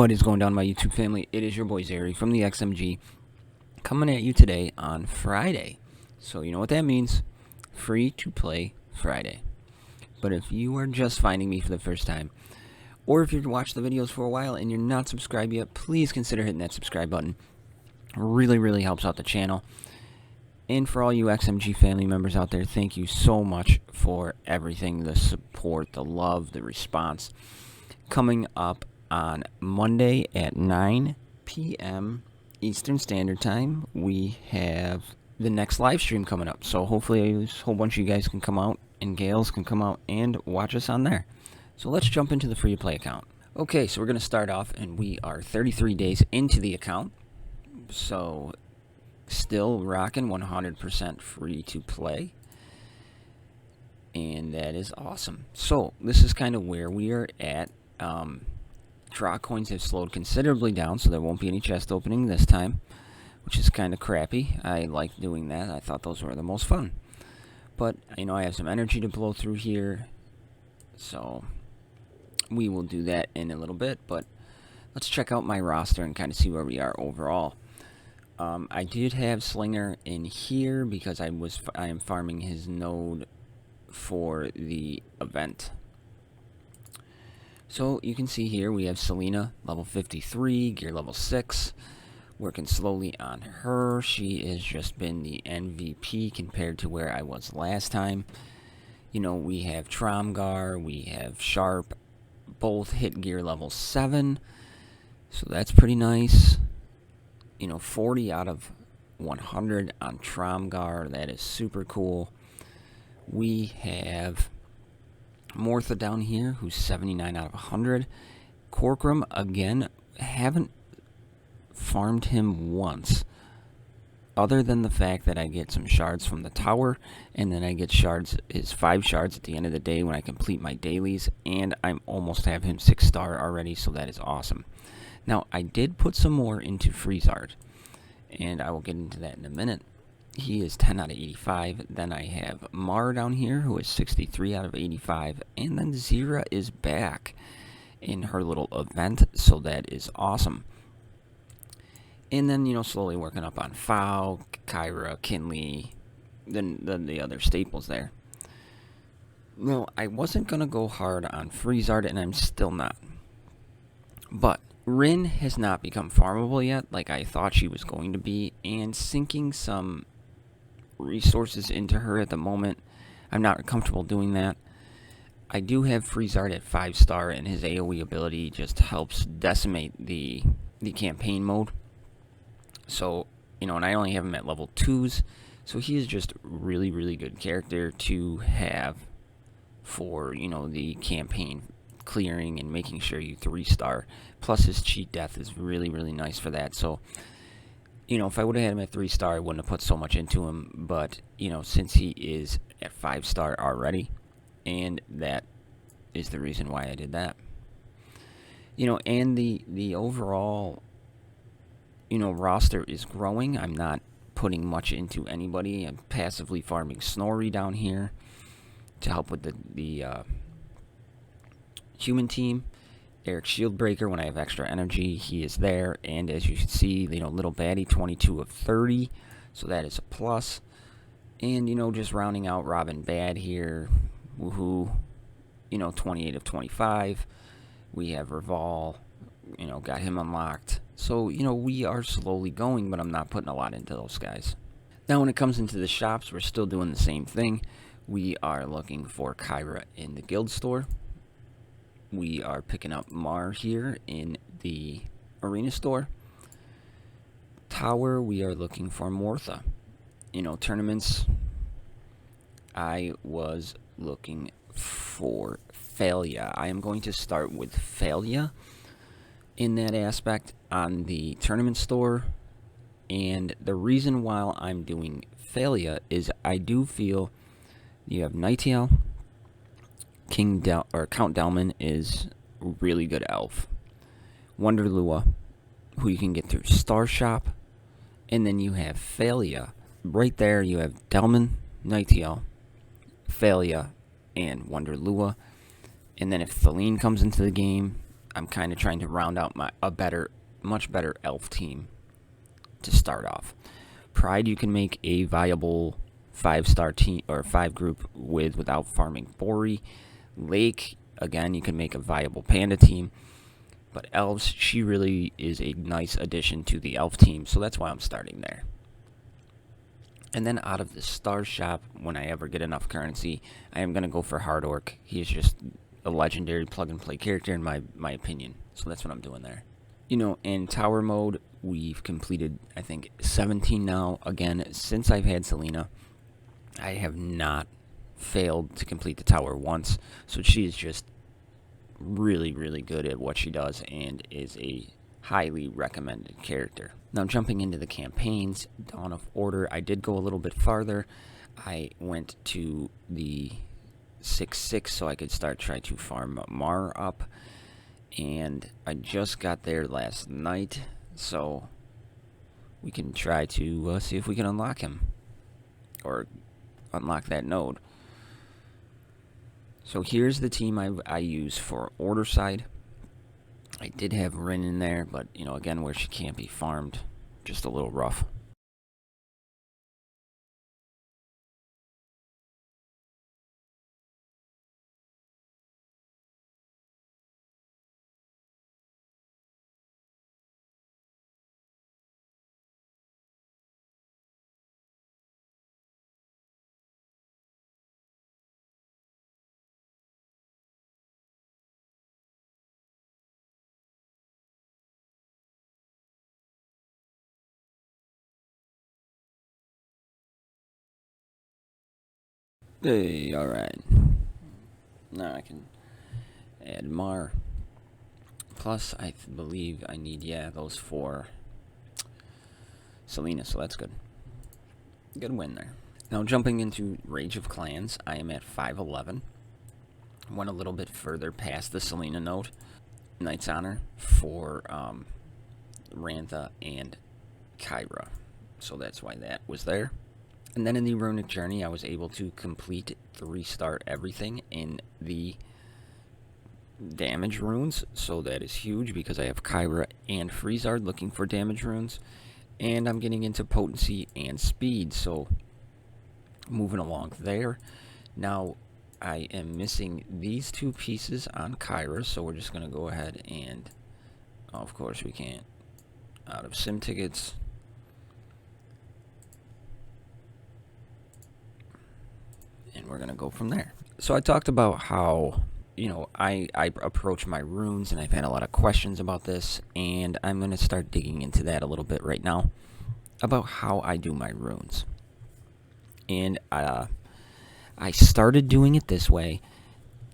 What is going down, my YouTube family? It is your boy Zary from the XMG coming at you today on Friday. So you know what that means? Free to play Friday. But if you are just finding me for the first time, or if you've watched the videos for a while and you're not subscribed yet, please consider hitting that subscribe button. It really helps out the channel. And for all you XMG family members out there, thank you so much for everything, the support, the love, the response. Coming up on Monday at 9 p.m. Eastern Standard Time, we have the next live stream coming up. So hopefully a whole bunch of you guys can come out, and gals can come out and watch us on there. So let's jump into the free-to-play account. Okay, so we're going to start off, and we are 33 days into the account. So still rocking 100% free to play. And that is awesome. So this is kind of where we are at. Draw coins have slowed considerably down, so there won't be any chest opening this time, which is kind of crappy. I like doing that. I thought those were the most fun. But, you know, I have some energy to blow through here, so we will do that in a little bit. But let's check out my roster and kind of see where we are overall. I did have Slinger in here because I am farming his node for the event. So you can see here we have Selena, level 53, gear level 6, working slowly on her. She has just been the MVP compared to where I was last time. You know, we have Tromgar, we have Sharp, both hit gear level 7, so that's pretty nice. You know, 40 out of 100 on Tromgar, that is super cool. We have Mortha down here, who's 79 out of 100. Corcoran, again, haven't farmed him once, other than the fact that I get some shards from the tower, and then I get shards, his 5 shards at the end of the day when I complete my dailies, and I almost have him 6-star already, so that is awesome. Now, I did put some more into Freezard, and I will get into that in a minute. He is 10 out of 85. Then I have Mar down here, who is 63 out of 85. And then Zira is back in her little event, so that is awesome. And then, you know, slowly working up on Fao, Kyra, Kinley, then the other staples there. Well, I wasn't going to go hard on Freezard, and I'm still not. But Rin has not become farmable yet, like I thought she was going to be, and sinking some resources into her at the moment, I'm not comfortable doing that. I do have Freezard at 5-star, and his AoE ability just helps decimate the campaign mode. So, you know, and I only have him at level 2s, so he is just really good character to have for, you know, the campaign clearing and making sure you 3-star. Plus his cheat death is really nice for that. So, you know, if I would have had him at 3-star, I wouldn't have put so much into him. But, you know, since he is at 5-star already, and that is the reason why I did that. You know, and the overall, you know, roster is growing. I'm not putting much into anybody. I'm passively farming Snorri down here to help with the human team. Eric Shieldbreaker, when I have extra energy, he is there. And as you can see, you know, Little Baddie, 22 of 30. So that is a plus. And, you know, just rounding out Robin Bad here. Woohoo. You know, 28 of 25. We have Revol. You know, got him unlocked. So, you know, we are slowly going, but I'm not putting a lot into those guys. Now, when it comes into the shops, we're still doing the same thing. We are looking for Kyra in the guild store. We are picking up Mar here in the arena store. Tower, we are looking for Mortha. You know, tournaments, I was looking for Failure. I am going to start with Failure in that aspect on the tournament store. And the reason why I'm doing Failure is I do feel you have Nightingale. Count Delman is a really good elf. Wonderlua, who you can get through Star Shop. And then you have Failure. Right there you have Delman, Nightingale, Failure, and Wonderlua. And then if Thaleen comes into the game, I'm kind of trying to round out much better elf team to start off. Pride, you can make a viable 5-star team or 5 group without farming Bori. Lake, again, you can make a viable panda team. But elves, she really is a nice addition to the elf team, so that's why I'm starting there. And then out of the star shop, when I ever get enough currency, I am going to go for Hard Orc. He is just a legendary plug-and-play character in my opinion. So that's what I'm doing there. You know, in tower mode, we've completed, I think, 17 now. Again, since I've had Selena, I have not failed to complete the tower once. So she is just really, really good at what she does and is a highly recommended character. Now, jumping into the campaigns, Dawn of Order, I did go a little bit farther. I went to the 6-6 so I could try to farm Mar up, and I just got there last night, so we can try to see if we can unlock him, or unlock that node. So here's the team I use for Order side. I did have Rin in there, but, you know, again, where she can't be farmed, just a little rough. Hey, alright. Now I can add Mar. Plus, I believe I need, those 4 Selena, so that's good. Good win there. Now, jumping into Rage of Clans, I am at 511. Went a little bit further past the Selena node. Knight's Honor for Rantha and Kyra. So that's why that was there. And then in the Runic Journey, I was able to complete 3-star everything in the damage runes. So that is huge because I have Kyra and Freezard looking for damage runes. And I'm getting into potency and speed. So moving along there. Now I am missing these 2 pieces on Kyra. So we're just going to go ahead and, of course we can't, out of sim tickets. And we're going to go from there. So I talked about how, you know, I approach my runes, and I've had a lot of questions about this, and I'm going to start digging into that a little bit right now, about how I do my runes. And I started doing it this way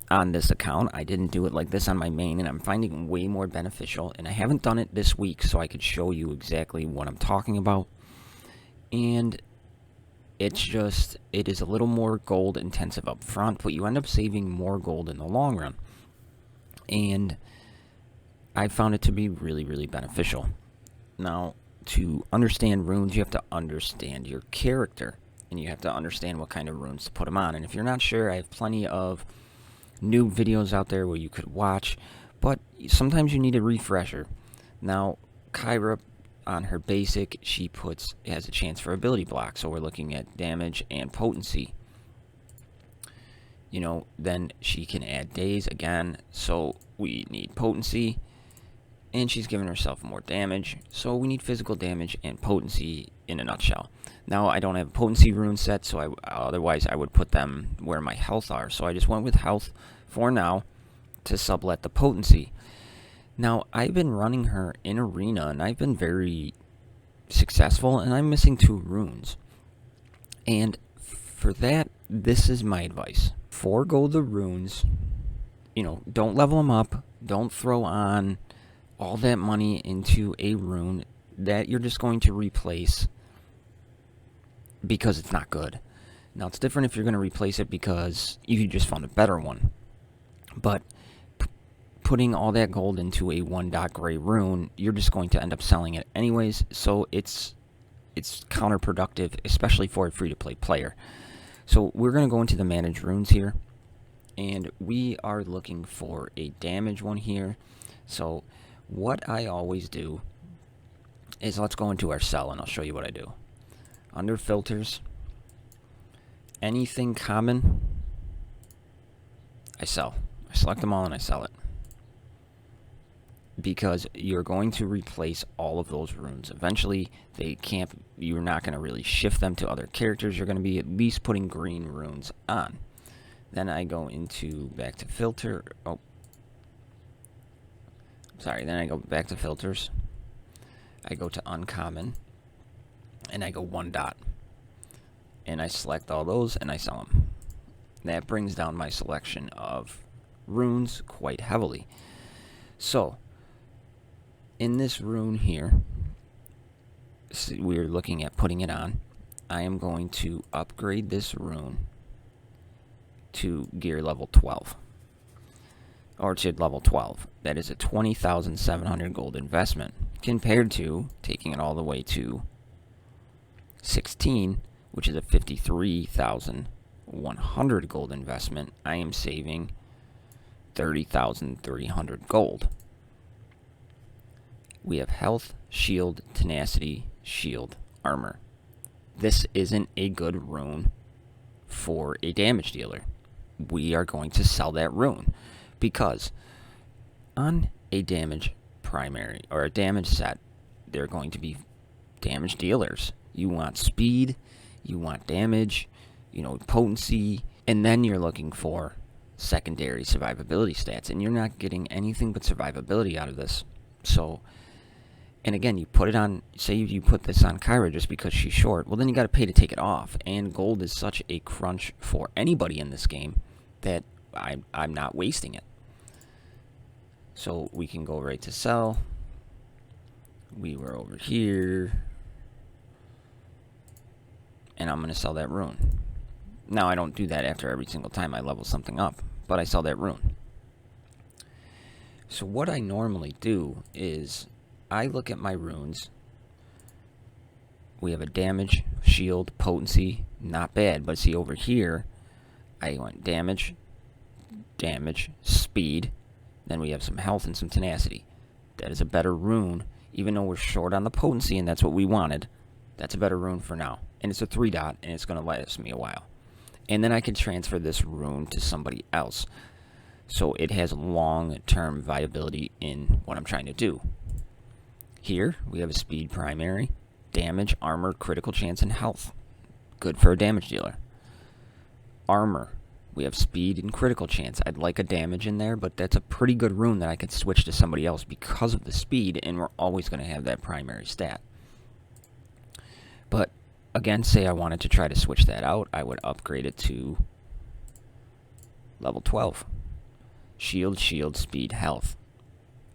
on this account. I didn't do it like this on my main, and I'm finding it way more beneficial, and I haven't done it this week, so I could show you exactly what I'm talking about. And it is a little more gold intensive up front, but you end up saving more gold in the long run. And I found it to be really, really beneficial. Now, to understand runes, you have to understand your character, and you have to understand what kind of runes to put them on. And if you're not sure, I have plenty of new videos out there where you could watch, but sometimes you need a refresher. Now, Kyra, on her basic, she has a chance for ability block, so we're looking at damage and potency. You know, then she can add days again, so we need potency, and she's giving herself more damage, so we need physical damage and potency in a nutshell. Now, I don't have a potency rune set, so otherwise I would put them where my health are, so I just went with health for now to sublet the potency. Now, I've been running her in Arena, and I've been very successful, and I'm missing 2 runes. And for that, this is my advice. Forgo the runes. You know, don't level them up. Don't throw on all that money into a rune that you're just going to replace because it's not good. Now, it's different if you're going to replace it because you just found a better one. But putting all that gold into a 1-dot gray rune, you're just going to end up selling it anyways, so it's counterproductive, especially for a free-to-play player. So we're going to go into the manage runes here, and we are looking for a damage one here. So what I always do is, let's go into our cell and I'll show you what I do. Under filters, anything common, I sell. I select them all and I sell it. Because you're going to replace all of those runes. Eventually, you're not going to really shift them to other characters. You're going to be at least putting green runes on. Then I go back to filter. Oh, sorry. Then I go back to filters. I go to uncommon, and I go 1 dot. And I select all those, and I sell them. That brings down my selection of runes quite heavily. So, in this rune here, we're looking at putting it on. I am going to upgrade this rune to gear level 12. Or to level 12. That is a 20,700 gold investment, compared to taking it all the way to 16, which is a 53,100 gold investment. I am saving 30,300 gold. We have health, shield, tenacity, shield, armor. This isn't a good rune for a damage dealer. We are going to sell that rune, because on a damage primary or a damage set, they're going to be damage dealers. You want speed, you want damage, potency, and then you're looking for secondary survivability stats, and you're not getting anything but survivability out of this. So, and again, you put it on, say you put this on Kyra just because she's short, well then you got to pay to take it off, and gold is such a crunch for anybody in this game that I'm not wasting it. So we can go right to sell. We were over here, and I'm going to sell that rune. Now I don't do that after every single time I level something up, but I sell that rune. So what I normally do is I look at my runes. We have a damage, shield, potency, not bad, but see over here, I went damage, speed, then we have some health and some tenacity. That is a better rune, even though we're short on the potency, and that's what we wanted. That's a better rune for now. And it's a 3 dot, and it's going to last me a while. And then I can transfer this rune to somebody else, so it has long-term viability in what I'm trying to do. Here, we have a speed primary, damage, armor, critical chance, and health. Good for a damage dealer. Armor, we have speed and critical chance. I'd like a damage in there, but that's a pretty good rune that I could switch to somebody else because of the speed, and we're always going to have that primary stat. But, again, say I wanted to try to switch that out, I would upgrade it to level 12. Shield, speed, health.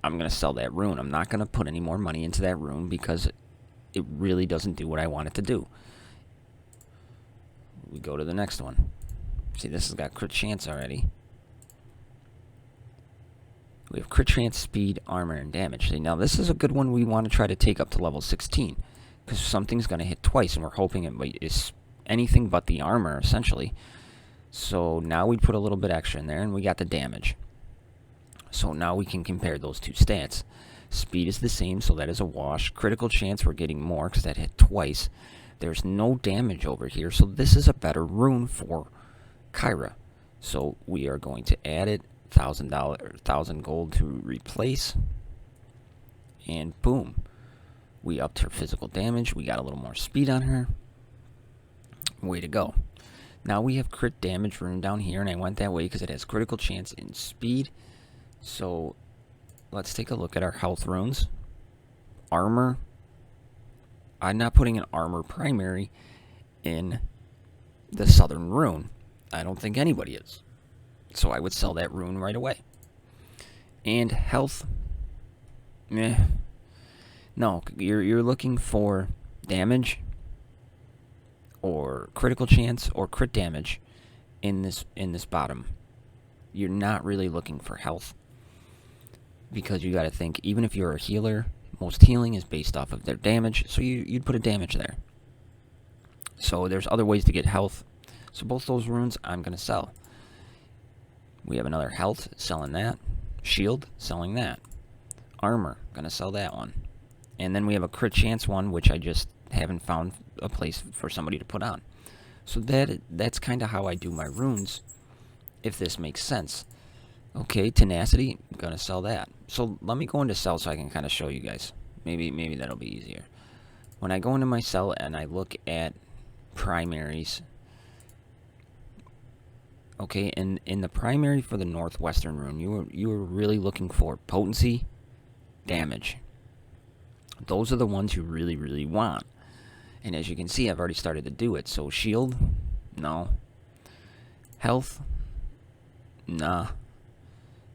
I'm going to sell that rune. I'm not going to put any more money into that rune because it really doesn't do what I want it to do. We go to the next one. See, this has got crit chance already. We have crit chance, speed, armor, and damage. See, now this is a good one we want to try to take up to level 16, because something's going to hit twice, and we're hoping it is anything but the armor, essentially. So now we put a little bit extra in there, and we got the damage. So now we can compare those two stats. Speed is the same, so that is a wash. Critical chance, we're getting more because that hit twice. There's no damage over here, so this is a better rune for Kyra. So we are going to add it, $1,000 gold to replace, and boom, we upped her physical damage. We got a little more speed on her. Way to go. Now we have crit damage rune down here, and I went that way because it has critical chance and speed. So let's take a look at our health runes. Armor. I'm not putting an armor primary in the southern rune. I don't think anybody is. So I would sell that rune right away. And health. Meh. No, you're looking for damage or critical chance or crit damage in this bottom. You're not really looking for health, because you got to think, even if you're a healer, most healing is based off of their damage, so you'd put a damage there. So there's other ways to get health. So both those runes I'm going to sell. We have another health, selling that. Shield, selling that. armor, gonna sell that one. And then we have a crit chance one, which I just haven't found a place for somebody to put on. So that's kind of how I do my runes, if this makes sense. Okay, tenacity, I'm gonna sell that. So let me go into sell so I can kind of show you guys. Maybe that'll be easier. When I go into my sell and I look at primaries, okay, and in the primary for the northwestern rune, you were really looking for potency, damage. Those are the ones you really want. And as you can see, I've already started to do it. So shield, no. Health, nah.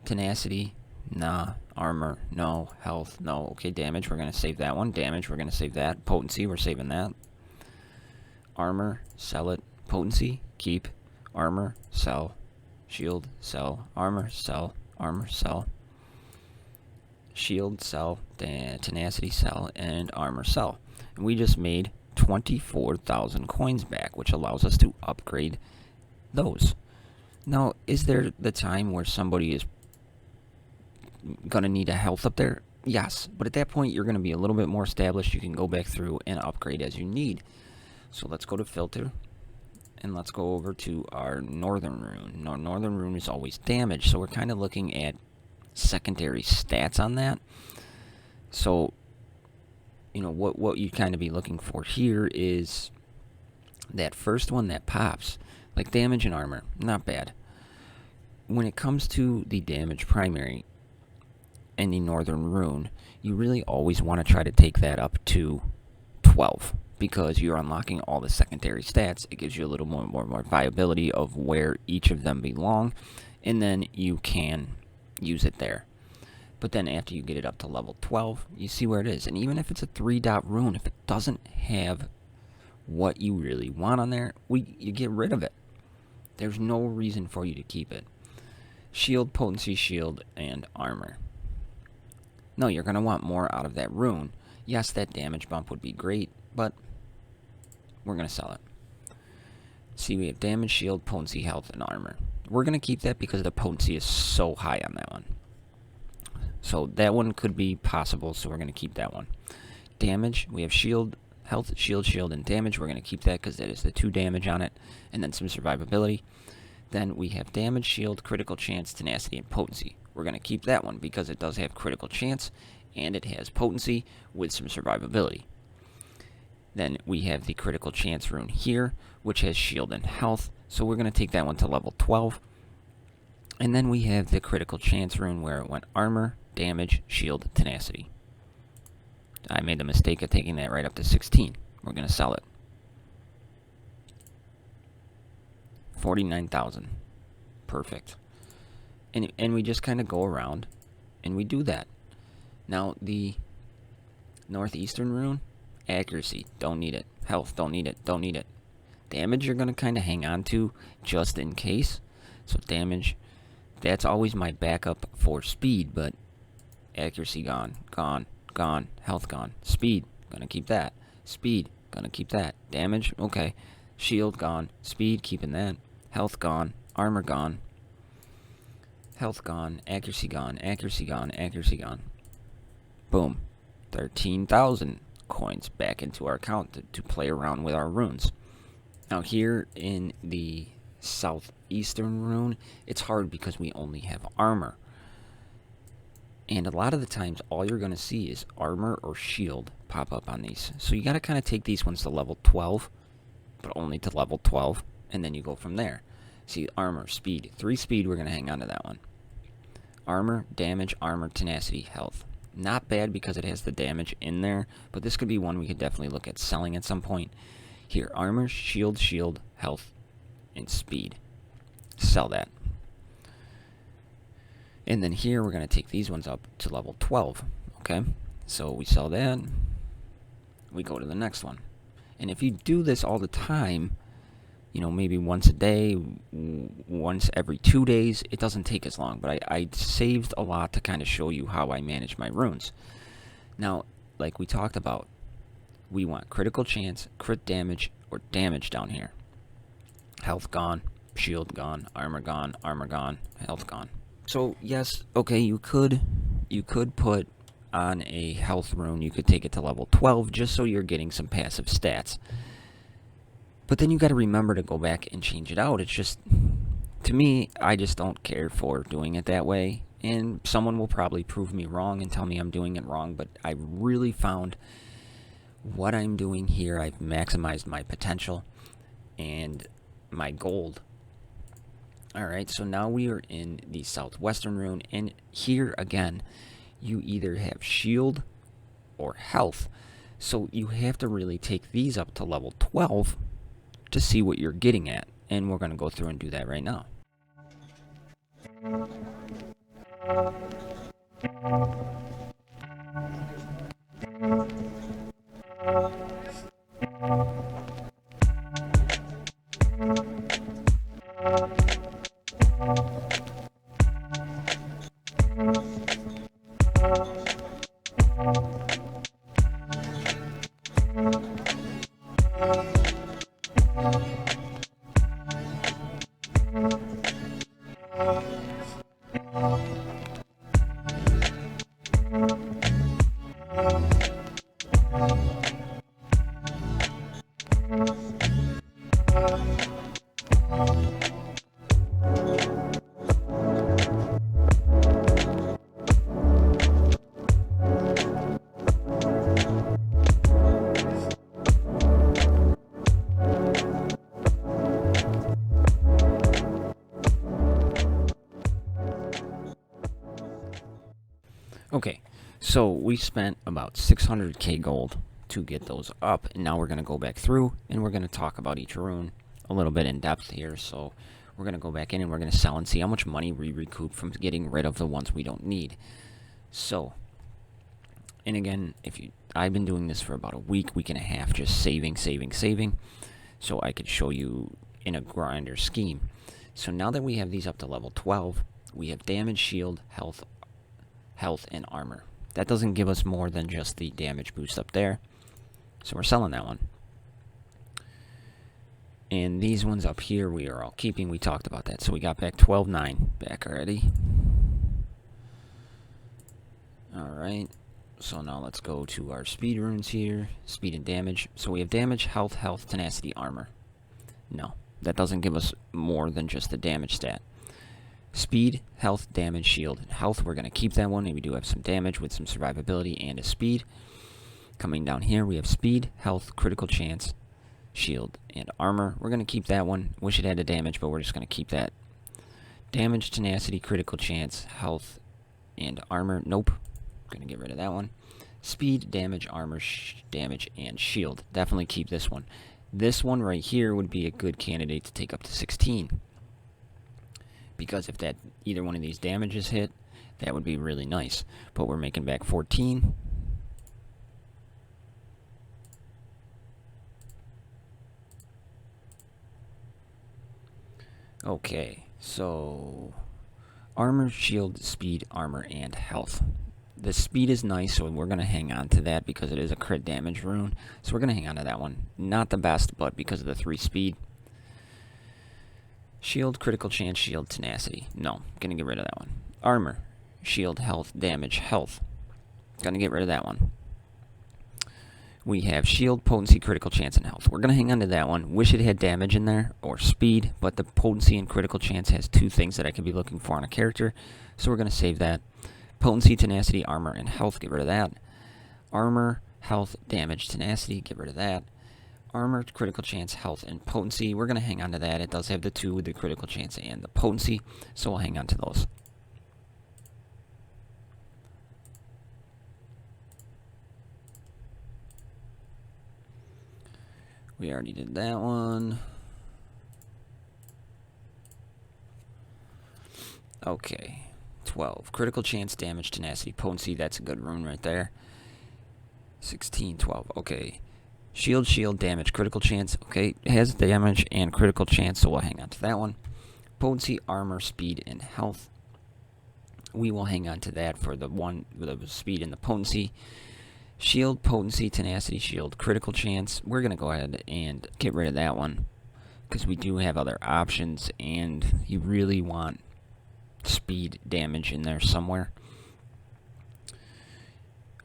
Tenacity, nah. Armor, no. Health, no. Okay, damage, we're going to save that one. Damage, we're going to save that. Potency, we're saving that. Armor, sell it. Potency, keep. Armor, sell. Shield, sell. Armor, sell. Armor, sell. Shield, sell. Tenacity, sell. And armor, sell. And we just made 24,000 coins back, which allows us to upgrade those. Now, is there the time where somebody is gonna need a health up there? Yes, but at that point you're gonna be a little bit more established. You can go back through and upgrade as you need. So let's go to filter and let's go over to our northern rune. Our northern rune is always damage, so we're kind of looking at secondary stats on that. So you know what you kind of be looking for here is that first one that pops, like damage and armor, not bad. When it comes to the damage primary and the northern rune, you really always want to try to take that up to 12 because you're unlocking all the secondary stats. It gives you a little more viability of where each of them belong, and then you can use it there. But then after you get it up to level 12, you see where it is. And even if it's a 3-dot rune, if it doesn't have what you really want on there, you get rid of it. There's no reason for you to keep it. Shield, potency, shield, and armor. No, you're going to want more out of that rune. Yes, that damage bump would be great, but we're going to sell it. See, we have damage, shield, potency, health, and armor. We're going to keep that because the potency is so high on that one. So that one could be possible, so we're going to keep that one. Damage, we have shield, health, shield, and damage. We're going to keep that because that is the 2 damage on it, and then some survivability. Then we have damage, shield, critical chance, tenacity, and potency. We're going to keep that one because it does have critical chance, and it has potency with some survivability. Then we have the critical chance rune here, which has shield and health, so we're going to take that one to level 12. And then we have the critical chance rune where it went armor, damage, shield, tenacity. I made the mistake of taking that right up to 16. We're going to sell it. 49,000. Perfect. And we just kind of go around and we do that. Now the northeastern rune, accuracy, don't need it. Health, don't need it. Don't need it. Damage you're going to kind of hang on to just in case. So damage, that's always my backup for speed, but accuracy gone, gone, gone, health gone. Speed, gonna keep that. Speed, gonna keep that. Damage, okay. Shield gone, speed, keeping that. Health gone, armor gone. Health gone, accuracy gone, accuracy gone, accuracy gone. Boom. 13,000 coins back into our account to play around with our runes. Now here in the southeastern rune, it's hard because we only have armor. And a lot of the times, all you're going to see is armor or shield pop up on these. So you got to kind of take these ones to level 12, but only to level 12, and then you go from there. See, armor, speed. 3 speed, we're going to hang on to that one. Armor, damage, armor, tenacity, health. Not bad because it has the damage in there, but this could be one we could definitely look at selling at some point. Here, armor, shield, health, and speed. Sell that. And then here we're going to take these ones up to level 12. Okay, so we sell that. We go to the next one. And if you do this all the time, you know, maybe once a day, once every 2 days, it doesn't take as long. But I saved a lot to kind of show you how I manage my runes. Now, like we talked about, we want critical chance, crit damage, or damage down here. Health gone, shield gone, armor gone, health gone. So yes, okay, you could put on a health rune, you could take it to level 12 just so you're getting some passive stats. But then you got to remember to go back and change it out. It's just, to me, I just don't care for doing it that way. And someone will probably prove me wrong and tell me I'm doing it wrong, but I really found what I'm doing here. I've maximized my potential and my gold. Alright, so now we are in the southwestern rune, and here again, you either have shield or health. So you have to really take these up to level 12 to see what you're getting at. And we're going to go through and do that right now. Okay, so we spent about 600k gold to get those up, and now we're going to go back through and we're going to talk about each rune a little bit in depth here. So we're going to go back in and we're going to sell and see how much money we recoup from getting rid of the ones we don't need. So, and again, I've been doing this for about a week and a half, just saving, so I could show you in a grinder scheme. So now that we have these up to level 12, we have damage, shield, health, and armor. That doesn't give us more than just the damage boost up there, so we're selling that one. And these ones up here we are all keeping. We talked about that, so we got back 12.9 back already. Alright, so now let's go to our speed runes here. Speed and damage. So we have damage, health, tenacity, armor. No, that doesn't give us more than just the damage stat. Speed, health, damage, shield, and health. We're going to keep that one, and we do have some damage with some survivability and a speed. Coming down here, we have speed, health, critical chance, shield, and armor. We're going to keep that one. Wish it had a damage, but we're just going to keep that. Damage, tenacity, critical chance, health, and armor. Nope. Going to get rid of that one. Speed, damage, armor, damage, and shield. Definitely keep this one. This one right here would be a good candidate to take up to 16. Because if that either one of these damages hit, that would be really nice. But we're making back 14. Okay, so armor, shield, speed, armor, and health. The speed is nice, so we're going to hang on to that because it is a crit damage rune. So we're going to hang on to that one. Not the best, but because of the 3 speed. Shield, critical chance, shield, tenacity. No, gonna get rid of that one. Armor, shield, health, damage, health. Gonna get rid of that one. We have shield, potency, critical chance, and health. We're gonna hang on to that one. Wish it had damage in there, or speed, but the potency and critical chance has 2 things that I could be looking for on a character, so we're gonna save that. Potency, tenacity, armor, and health, get rid of that. Armor, health, damage, tenacity, get rid of that. Armor, critical chance, health, and potency. We're going to hang on to that. It does have the 2 with the critical chance and the potency, so we'll hang on to those. We already did that one. Okay. 12. Critical chance, damage, tenacity, potency. That's a good rune right there. 16, 12. Okay. Shield, damage, critical chance. Okay, it has damage and critical chance, so we'll hang on to that one. Potency, armor, speed, and health. We will hang on to that for the one with the speed and the potency. Shield, potency, tenacity, shield, critical chance. We're going to go ahead and get rid of that one because we do have other options, and you really want speed damage in there somewhere.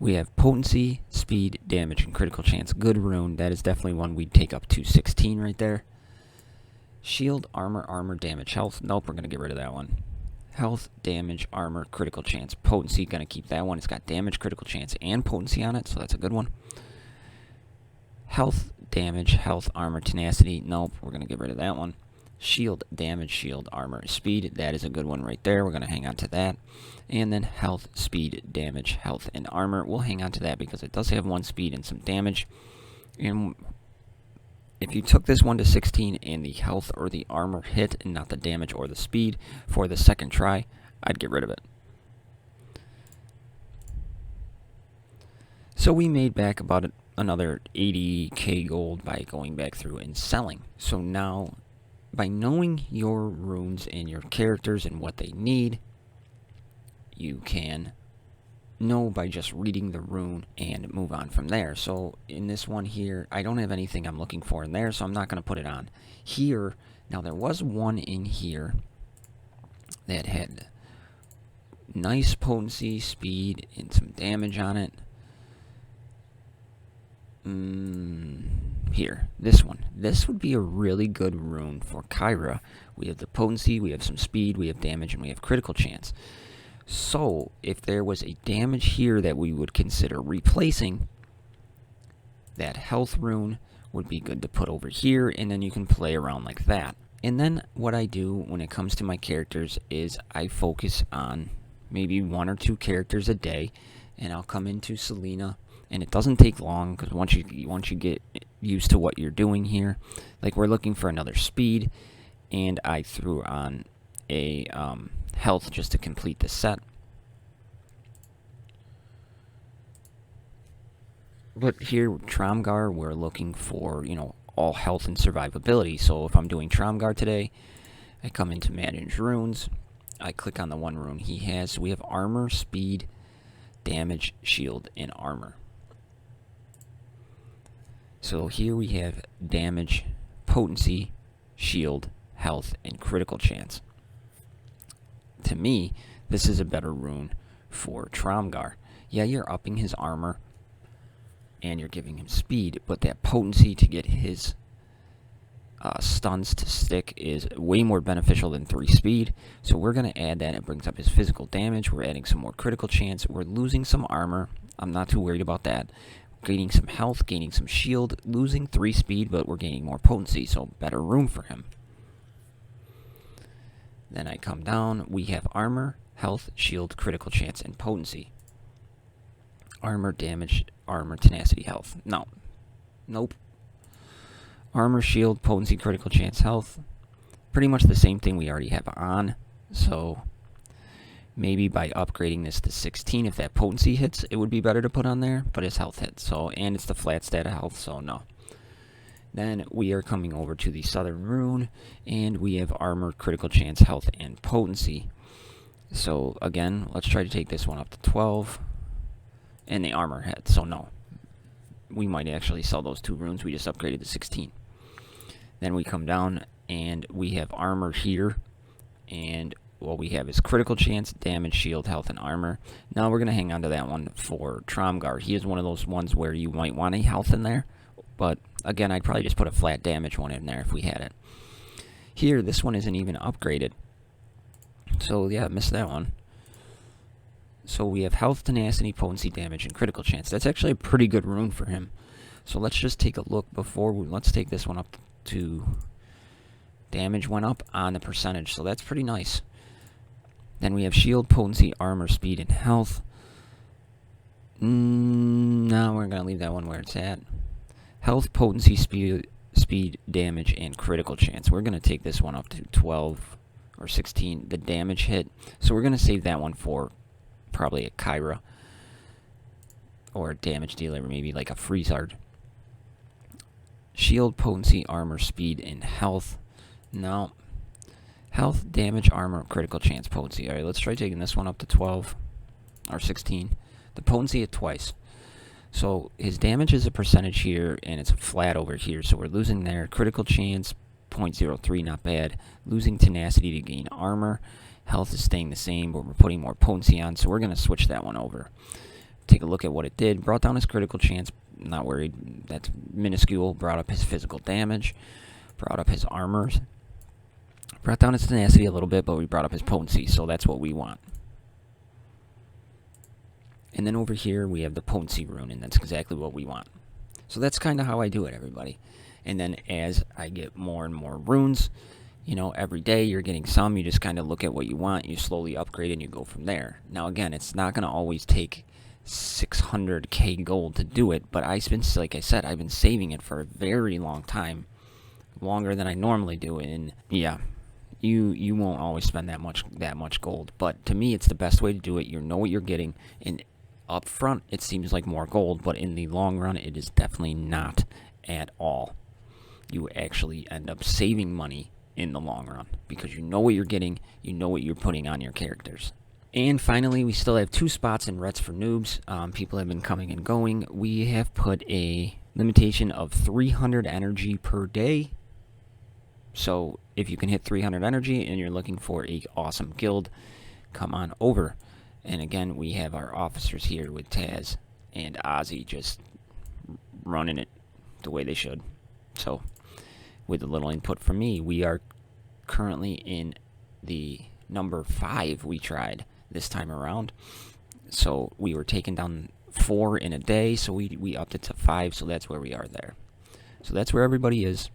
We have potency, speed, damage, and critical chance. Good rune. That is definitely one we'd take up to 16 right there. Shield, armor, damage, health. Nope, we're going to get rid of that one. Health, damage, armor, critical chance. Potency, going to keep that one. It's got damage, critical chance, and potency on it, so that's a good one. Health, damage, health, armor, tenacity. Nope, we're going to get rid of that one. Shield, damage, shield, armor, speed. That is a good one right there. We're going to hang on to that. And then health, speed, damage, health, and armor. We'll hang on to that because it does have 1 speed and some damage. And if you took this one to 16 and the health or the armor hit and not the damage or the speed for the second try, I'd get rid of it. So we made back about another 80k gold by going back through and selling. So now, by knowing your runes and your characters and what they need, you can know by just reading the rune and move on from there. So in this one here, I don't have anything I'm looking for in there, so I'm not going to put it on. Here, now there was one in here that had nice potency, speed, and some damage on it. Here, this one. This would be a really good rune for Kyra. We have the potency, we have some speed, we have damage, and we have critical chance. So, if there was a damage here that we would consider replacing, that health rune would be good to put over here, and then you can play around like that. And then what I do when it comes to my characters is I focus on maybe 1 or 2 characters a day, and I'll come into Selena, and it doesn't take long because once you get used to what you're doing here, like we're looking for another speed, and I threw on a health just to complete the set. But here, Tromgar, we're looking for, all health and survivability. So if I'm doing Tromgar today, I come into Manage Runes, I click on the one rune he has. So we have armor, speed, damage, shield, and armor. So here we have damage, potency, shield, health, and critical chance. To me, this is a better rune for Tromgar. Yeah, you're upping his armor, and you're giving him speed, but that potency to get his stuns to stick is way more beneficial than 3 speed. So we're going to add that. It brings up his physical damage. We're adding some more critical chance. We're losing some armor. I'm not too worried about that. Gaining some health, gaining some shield, losing 3 speed, but we're gaining more potency, so better room for him. Then I come down. We have armor, health, shield, critical chance, and potency. Armor, damage, armor, tenacity, health. No. Nope. Armor, shield, potency, critical chance, health. Pretty much the same thing we already have on. So maybe by upgrading this to 16, if that potency hits, it would be better to put on there. But his health hits. So, and it's the flat stat of health, so no. Then we are coming over to the Southern Rune, and we have armor, critical chance, health, and potency. So again, let's try to take this one up to 12. And the armor hit, so no. We might actually sell those 2 runes. We just upgraded to 16. Then we come down, and we have armor here. And what we have is critical chance, damage, shield, health, and armor. Now we're going to hang on to that one for Tromgar. He is one of those ones where you might want a health in there. But again, I'd probably just put a flat damage one in there if we had it. Here, this one isn't even upgraded. So yeah, missed that one. So we have health, tenacity, potency, damage, and critical chance. That's actually a pretty good rune for him. So let's just take a look before let's take this one up to damage went up on the percentage. So that's pretty nice. Then we have shield, potency, armor, speed, and health. No, we're going to leave that one where it's at. Health, potency, speed, damage, and critical chance. We're going to take this one up to 12 or 16. The damage hit. So we're going to save that one for probably a Kyra or a damage dealer, maybe like a Freezard. Shield, potency, armor, speed, and health. No. Health, damage, armor, critical chance, potency. Alright, let's try taking this one up to 12 or 16. The potency hit twice. So his damage is a percentage here, and it's flat over here, so we're losing there. Critical chance, 0.03, not bad. Losing tenacity to gain armor. Health is staying the same, but we're putting more potency on, so we're going to switch that one over. take a look at what it did. Brought down his critical chance, not worried, that's minuscule. Brought up his physical damage, brought up his armors, brought down his tenacity a little bit, but we brought up his potency, so that's what we want. And then over here we have the potency rune, and that's exactly what we want. So that's kind of how I do it, everybody. And then as I get more and more runes, you know, every day you're getting some, you just kind of look at what you want, you slowly upgrade, and you go from there. Now again, it's not going to always take 600k gold to do it, but like I said, I've been saving it for a very long time, longer than I normally do. And yeah, you won't always spend that much gold, but to me it's the best way to do it. You know what you're getting, and up front it seems like more gold, but in the long run it is definitely not at all. You actually end up saving money in the long run because you know what you're getting, you know what you're putting on your characters. And finally, we still have 2 spots in Rets for Noobs. People have been coming and going. We have put a limitation of 300 energy per day. So if you can hit 300 energy and you're looking for a awesome guild, come on over. And again, we have our officers here with Taz and Ozzy just running it the way they should. So with a little input from me, we are currently in the number 5 we tried this time around. So we were taking down 4 in a day, so we upped it to 5, so that's where we are there. So that's where everybody is.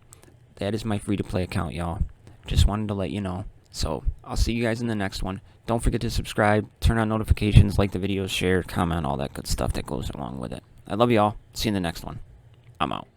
That is my free-to-play account, y'all. Just wanted to let you know. So I'll see you guys in the next one. Don't forget to subscribe, turn on notifications, like the videos, share, comment, all that good stuff that goes along with it. I love y'all. See you in the next one. I'm out.